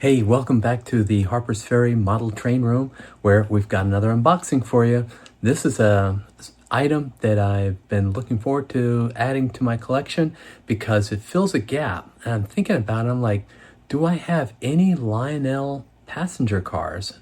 Hey, welcome back to the Harper's Ferry Model Train Room, where we've got another unboxing for you. This is a item that I've been looking forward to adding to my collection because it fills a gap. And I'm thinking about it, I'm like, do I have any Lionel passenger cars?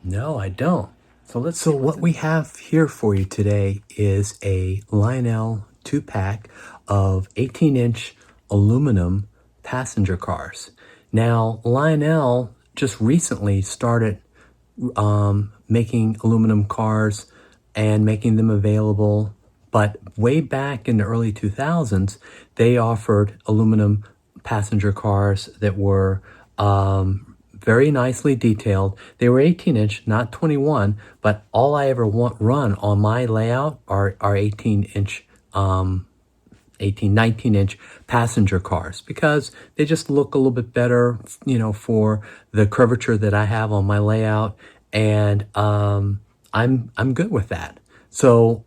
No, I don't. So what we have here for you today is a Lionel 2-pack of 18-inch aluminum passenger cars. Now, Lionel just recently started making aluminum cars and making them available, but way back in the early 2000s, they offered aluminum passenger cars that were very nicely detailed. They were 18-inch, not 21, but all I ever run on my layout are 18-inch 19-inch passenger cars because they just look a little bit better, for the curvature that I have on my layout, and I'm good with that. So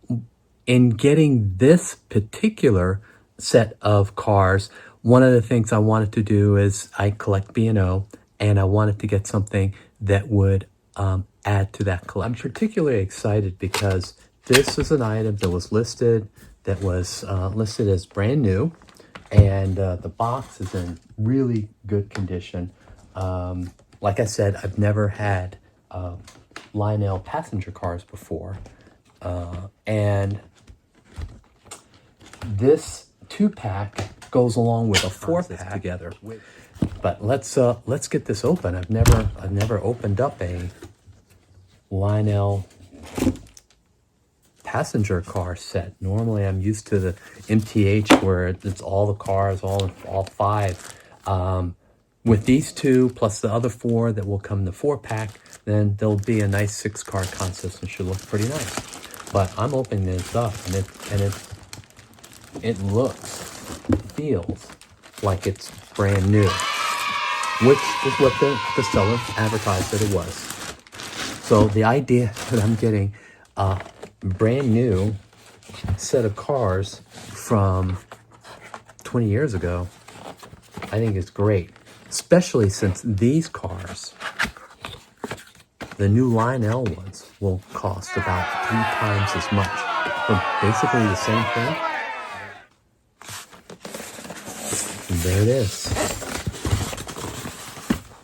in getting this particular set of cars, one of the things I wanted to do is I collect B&O, and I wanted to get something that would add to that collection. I'm particularly excited because this is an item that was listed as brand new, and the box is in really good condition. Like I said, I've never had Lionel passenger cars before, and this 2-pack goes along with a 4-pack together. But let's get this open. I've never opened up a Lionel passenger car set. Normally I'm used to the MTH where it's all the cars, all 5. With these 2 plus the other 4 that will come in the 4-pack, then there'll be a nice 6-car contest and should look pretty nice. But I'm opening this up, and it feels like it's brand new, which is what the seller advertised that it was. So the idea that I'm getting a brand new set of cars from 20 years ago, I think is great, especially since these cars, the new Lionel ones, will cost about 3 times as much for basically the same thing. And there it is.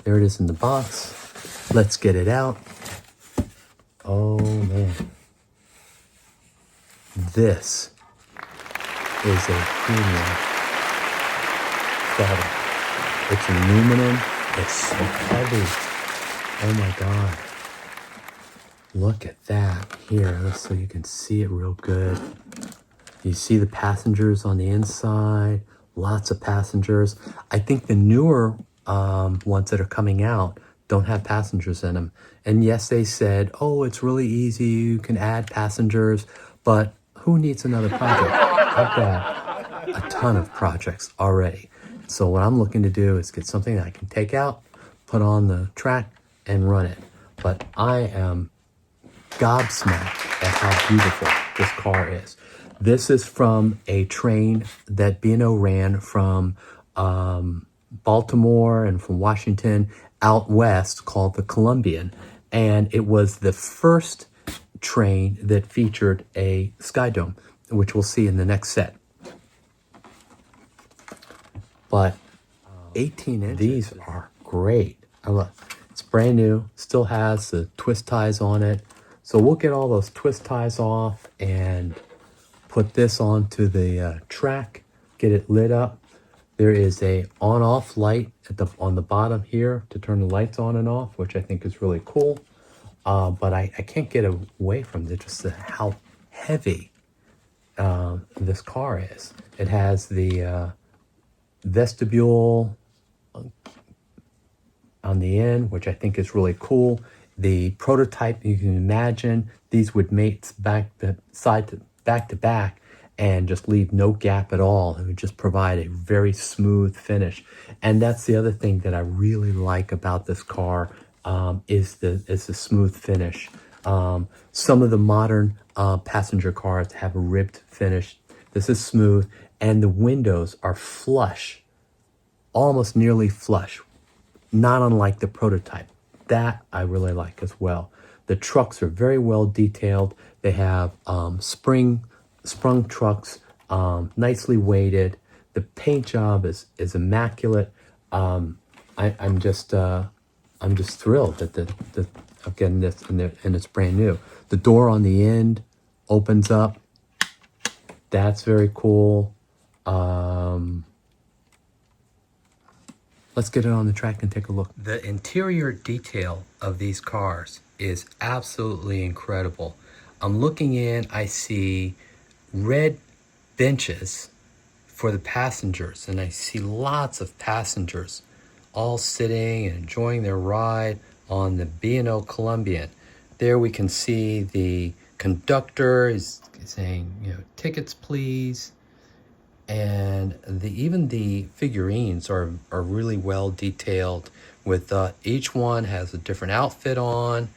There it is in the box. Let's get it out. Oh man. This is a premium product. It's aluminum. It's so heavy. Oh my God. Look at that. Here, so you can see it real good. You see the passengers on the inside. Lots of passengers. I think the newer ones that are coming out don't have passengers in them. And yes, they said, oh, it's really easy. You can add passengers, but who needs another project? I've got a ton of projects already. So what I'm looking to do is get something that I can take out, put on the track, and run it. But I am gobsmacked at how beautiful this car is. This is from a train that B&O ran from Baltimore and from Washington out west called the Columbian. And it was the first train that featured a sky dome, which we'll see in the next set. But 18 inches, these are great. I love it's brand new, still has the twist ties on it. So we'll get all those twist ties off and put this onto the track, get it lit up. There is a on-off light on the bottom here to turn the lights on and off, which I think is really cool. But I can't get away from just how heavy this car is. It has the vestibule on the end, which I think is really cool. The prototype, you can imagine, these would mate back to back and just leave no gap at all. It would just provide a very smooth finish. And that's the other thing that I really like about this car, is the smooth finish. Some of the modern passenger cars have a ribbed finish. This is smooth, and the windows are flush, almost nearly flush not unlike the prototype. That I really like as well. The trucks are very well detailed. They have sprung trucks, nicely weighted. The paint job is immaculate. I'm just thrilled that of getting this and it's brand new. The door on the end opens up. That's very cool. Let's get it on the track and take a look. The interior detail of these cars is absolutely incredible. I'm looking in, I see red benches for the passengers, and I see lots of passengers all sitting and enjoying their ride on the B&O Columbian. There we can see the conductor is saying, tickets please. And even the figurines are really well detailed with each one has a different outfit on.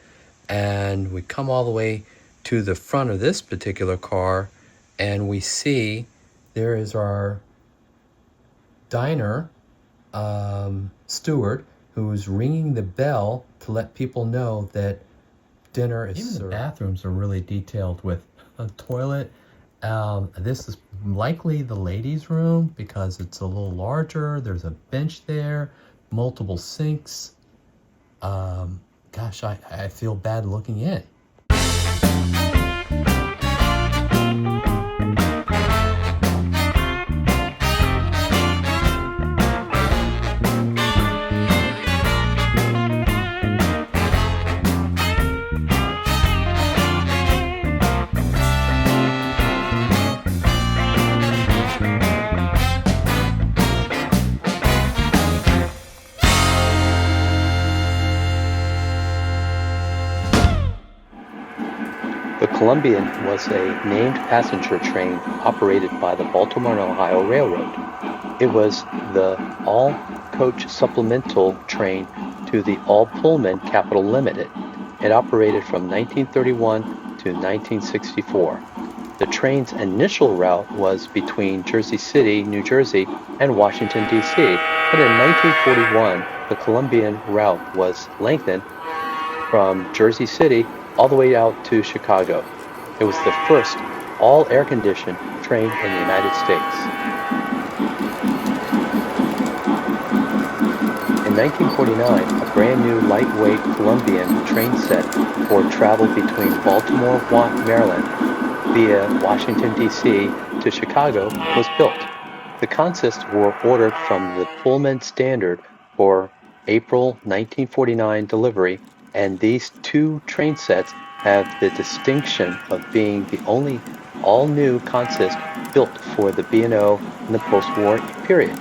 And we come all the way to the front of this particular car and we see there is our diner steward who's ringing the bell to let people know that dinner is served. Even the bathrooms are really detailed with a toilet. This is likely the ladies' room because it's a little larger. There's a bench there, multiple sinks. Gosh, I feel bad looking in. The Columbian was a named passenger train operated by the Baltimore and Ohio Railroad. It was the all-coach supplemental train to the all-Pullman Capital Limited. It operated from 1931 to 1964. The train's initial route was between Jersey City, New Jersey, and Washington, D.C., but in 1941, the Columbian route was lengthened from Jersey City all the way out to Chicago. It was the first all air-conditioned train in the United States. In 1949, a brand new lightweight Columbian train set for travel between Baltimore, Maryland, via Washington, D.C. to Chicago was built. The consists were ordered from the Pullman Standard for April 1949 delivery, and these two train sets have the distinction of being the only all-new consist built for the B&O in the post-war period.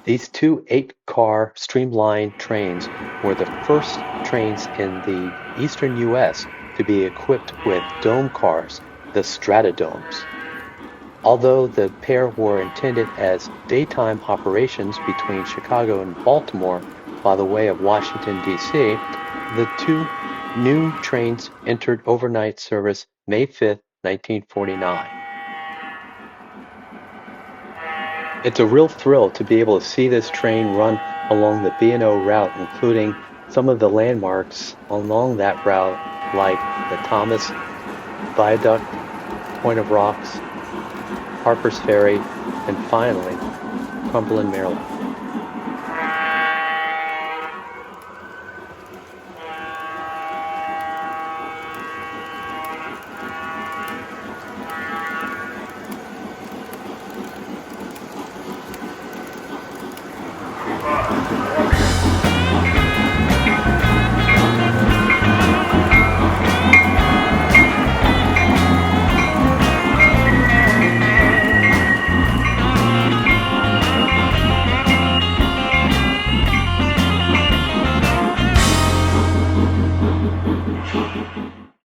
These two 8-car streamlined trains were the first trains in the eastern U.S. to be equipped with dome cars, the Stratodomes. Although the pair were intended as daytime operations between Chicago and Baltimore by the way of Washington, D.C., the two new trains entered overnight service May 5, 1949. It's a real thrill to be able to see this train run along the B&O route, including some of the landmarks along that route, like the Thomas Viaduct, Point of Rocks, Harper's Ferry, and finally, Cumberland, Maryland.